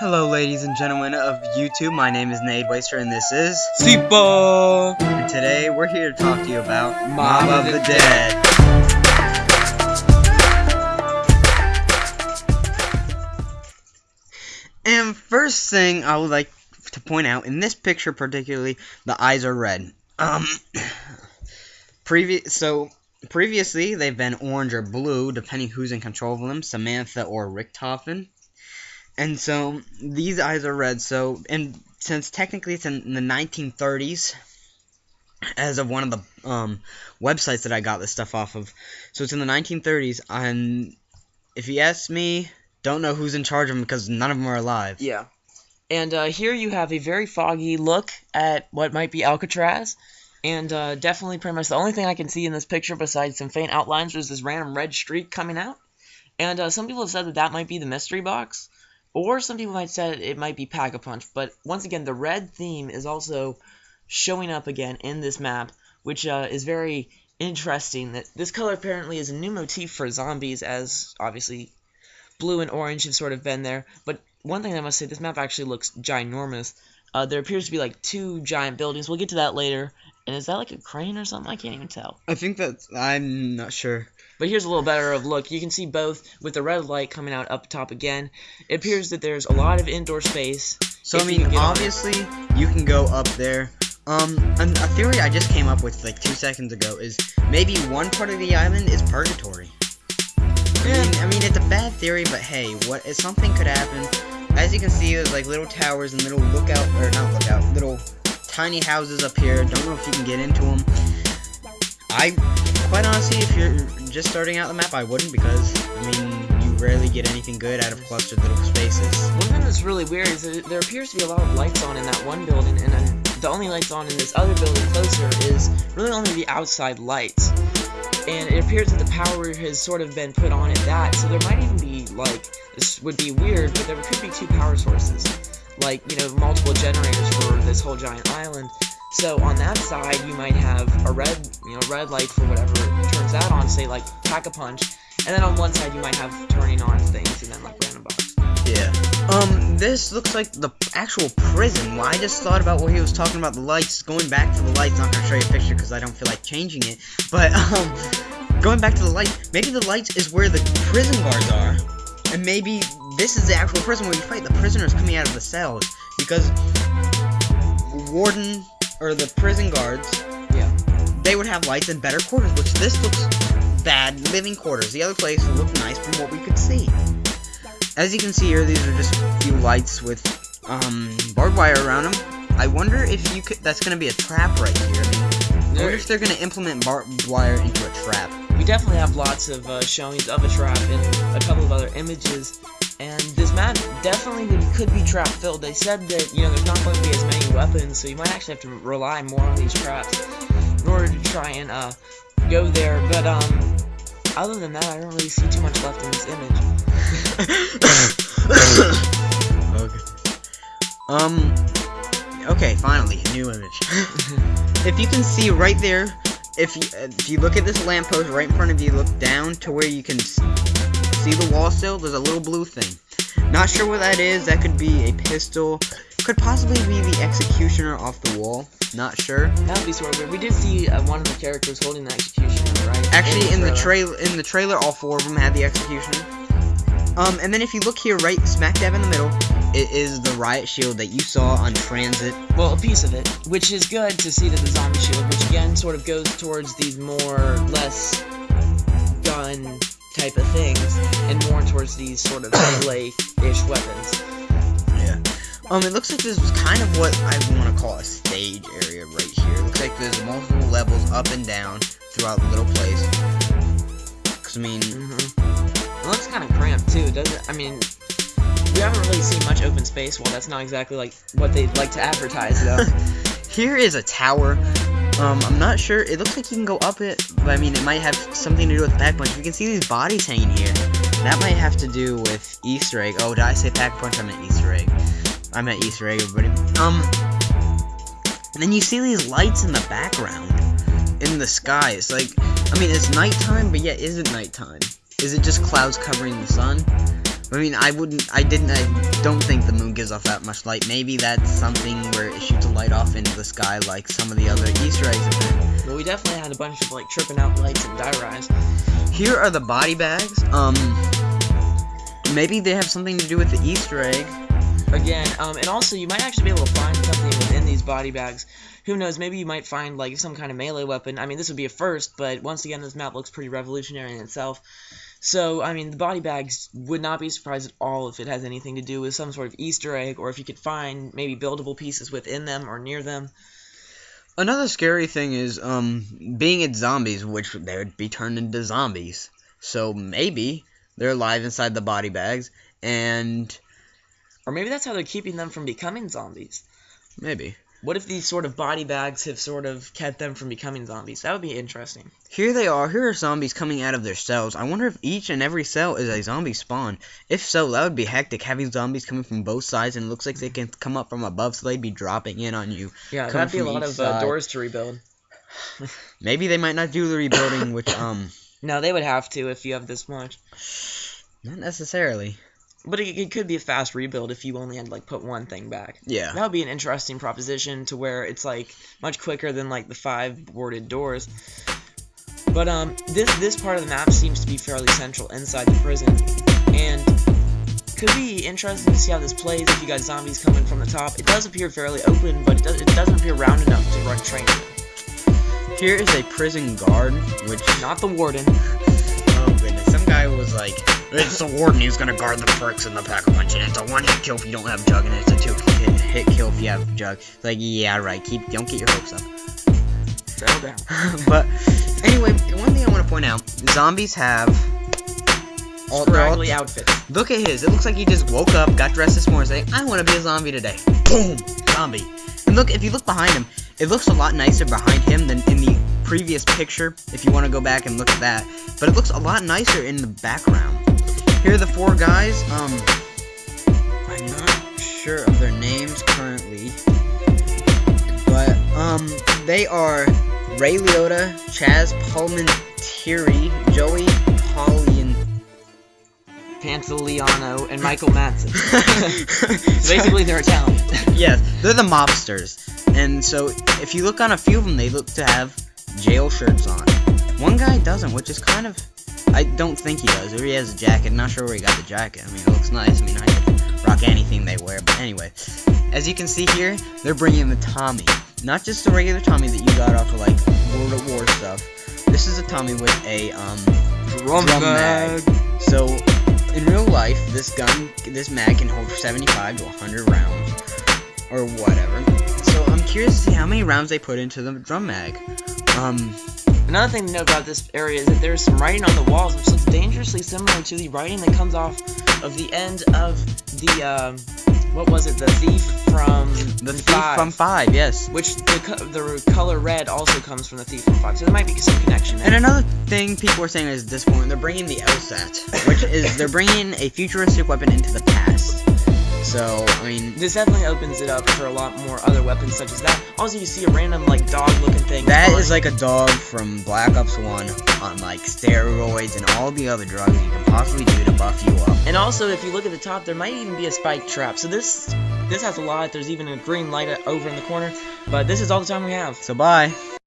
Hello, ladies and gentlemen of YouTube. My name is Nade Waster, and this is Sipo! And today we're here to talk to you about Mob of the Dead. And first thing I would like to point out, in this picture particularly, the eyes are red. Previously they've been orange or blue, depending who's in control of them, Samantha or Richtofen. And so these eyes are red. So, and since technically it's in the 1930s, as of one of the websites that I got this stuff off of, so it's in the 1930s. And if you ask me, don't know who's in charge of them because none of them are alive. Yeah. And here you have a very foggy look at what might be Alcatraz. And definitely pretty much the only thing I can see in this picture besides some faint outlines was this random red streak coming out. And some people have said that that might be the mystery box. Or some people might say it might be Pack-a-Punch. But once again, the red theme is also showing up again in this map, which is very interesting. That this color apparently is a new motif for zombies, as obviously blue and orange have sort of been there. But one thing I must say, this map actually looks ginormous. There appears to be like two giant buildings. We'll get to that later. And is that like a crane or something? I can't even tell. I think I'm not sure. But here's a little better of look. You can see both with the red light coming out up top again. It appears that there's a lot of indoor space. So I mean, obviously you can go up there. And a theory I just came up with like 2 seconds ago is maybe one part of the island is purgatory. I mean it's a bad theory, but hey, something could happen. As you can see, there's like little towers and little little tiny houses up here. Don't know if you can get into them. Quite honestly, if you're just starting out the map, I wouldn't, because, I mean, you rarely get anything good out of clustered little spaces. One thing that's really weird is that there appears to be a lot of lights on in that one building, and then the only lights on in this other building closer is really only the outside lights. And it appears that the power has sort of been put on at that, so there might even be, like, this would be weird, but there could be two power sources. Like, you know, multiple generators for this whole giant island. So on that side, you might have a red light for whatever it turns out on, say like Pack-a-Punch, and then on one side you might have turning on things and then like random box. Yeah. This looks like the actual prison. Well, I just thought about what he was talking about, the lights. Going back to the lights, not gonna show you a picture because I don't feel like changing it. But going back to the light, maybe the lights is where the prison guards are, and maybe this is the actual prison where you fight the prisoners coming out of the cells, because warden or the prison guards, yeah, they would have lights and better quarters, which this looks bad, living quarters. The other place looked nice from what we could see. As you can see here, these are just a few lights with barbed wire around them. I wonder if that's going to be a trap right here. I wonder if they're going to implement barbed wire into a trap. We definitely have lots of showings of a trap in a couple of other images. And this map definitely could be trap filled. They said that, you know, there's not going to be as many weapons, so you might actually have to rely more on these traps in order to try and go there. But other than that, I don't really see too much left in this image. Okay. Okay, finally, a new image. If you can see right there, if you look at this lamppost right in front of you, look down to where you can see the wall still, there's a little blue thing. Not sure what that is. That could be a pistol. Could possibly be the executioner off the wall. Not sure. That would be sort of weird. We did see one of the characters holding the executioner, right? Actually, in the trailer, all four of them had the executioner. And then if you look here, right smack dab in the middle, it is the riot shield that you saw on transit. Well, a piece of it, which is good to see that the zombie shield, which again sort of goes towards these more less gun type of things, and more towards these sort of melee-ish weapons. Yeah. It looks like this was kind of what I want to call a stage area right here. It looks like there's multiple levels up and down throughout the little place. Cause I mean, it looks kind of cramped too, doesn't it? I mean, we haven't really seen much open space. Well, that's not exactly like what they'd like to advertise, though. Here is a tower. I'm not sure. It looks like you can go up it, but I mean, it might have something to do with Pack-a-Punch. You can see these bodies hanging here. That might have to do with Easter egg. Oh, did I say Pack-a-Punch? I meant Easter egg. I meant Easter egg, everybody. And then you see these lights in the background, in the sky. It's like, I mean, it's nighttime, but yet is it nighttime? Is it just clouds covering the sun? I mean, I don't think the moon gives off that much light. Maybe that's something where it shoots a light off into the sky like some of the other Easter eggs have been. Well, we definitely had a bunch of, like, tripping out lights and die-rise. Here are the body bags. Maybe they have something to do with the Easter egg. Again, and also you might actually be able to find something within these body bags. Who knows, maybe you might find, like, some kind of melee weapon. I mean, this would be a first, but once again, this map looks pretty revolutionary in itself. So, I mean, the body bags would not be surprised at all if it has anything to do with some sort of Easter egg, or if you could find maybe buildable pieces within them or near them. Another scary thing is, being it's zombies, which they would be turned into zombies. So maybe they're alive inside the body bags, and... Or maybe that's how they're keeping them from becoming zombies. Maybe. What if these sort of body bags have sort of kept them from becoming zombies? That would be interesting. Here they are. Here are zombies coming out of their cells. I wonder if each and every cell is a zombie spawn. If so, that would be hectic, having zombies coming from both sides, and it looks like they can come up from above, so they'd be dropping in on you. Yeah, that'd be a lot of doors to rebuild. Maybe they might not do the rebuilding, which, No, they would have to if you have this much. Not necessarily. But it could be a fast rebuild if you only had, like, put one thing back. Yeah. That would be an interesting proposition to where it's, like, much quicker than, like, the 5 boarded doors. But, this part of the map seems to be fairly central inside the prison. And could be interesting to see how this plays if you got zombies coming from the top. It does appear fairly open, but it doesn't appear round enough to run trains in. Here is a prison guard, which... Not the warden. Oh, goodness. Some guy was like... It's the warden who's gonna guard the perks in the pack-a-punch, and it's a one-hit kill if you don't have Jug, and it's a two-hit kill if you have Jug. It's like, yeah, right, don't get your hopes up. Settle down. But, anyway, one thing I want to point out, zombies have... Scraggly outfits. Look at his, it looks like he just woke up, got dressed this morning, saying, I want to be a zombie today. Boom! Zombie. And look, if you look behind him, it looks a lot nicer behind him than in the previous picture, if you want to go back and look at that. But it looks a lot nicer in the background. Here are the 4 guys. I'm not sure of their names currently, but they are Ray Liotta, Chaz Palminteri, Joey Pantoliano, and Michael Madsen. So basically, they're Italian. Yes, they're the mobsters. And so, if you look on a few of them, they look to have jail shirts on. One guy doesn't, which is kind of... I don't think he does, or he has a jacket. Not sure where he got the jacket. I mean, it looks nice. I mean, I could rock anything they wear. But anyway, as you can see here, they're bringing the Tommy. Not just the regular Tommy that you got off of, like, World at War stuff. This is a Tommy with a, drum mag. So, in real life, this mag can hold 75 to 100 rounds. Or whatever. So, I'm curious to see how many rounds they put into the drum mag. Another thing to note about this area is that there's some writing on the walls which looks dangerously similar to the writing that comes off of the end of the, what was it, the Thief from... The Thief from 5, yes. Which, the color red also comes from the Thief from 5, so there might be some connection there. And another thing people are saying is at this point, they're bringing the LSAT, which is, they're bringing a futuristic weapon into the past. So, I mean... This definitely opens it up for a lot more other weapons such as that. Also, you see a random, like, dog-looking thing. That is like a dog from Black Ops 1 on, like, steroids and all the other drugs you can possibly do to buff you up. And also, if you look at the top, there might even be a spike trap. So this has a lot. There's even a green light over in the corner. But this is all the time we have. So, bye.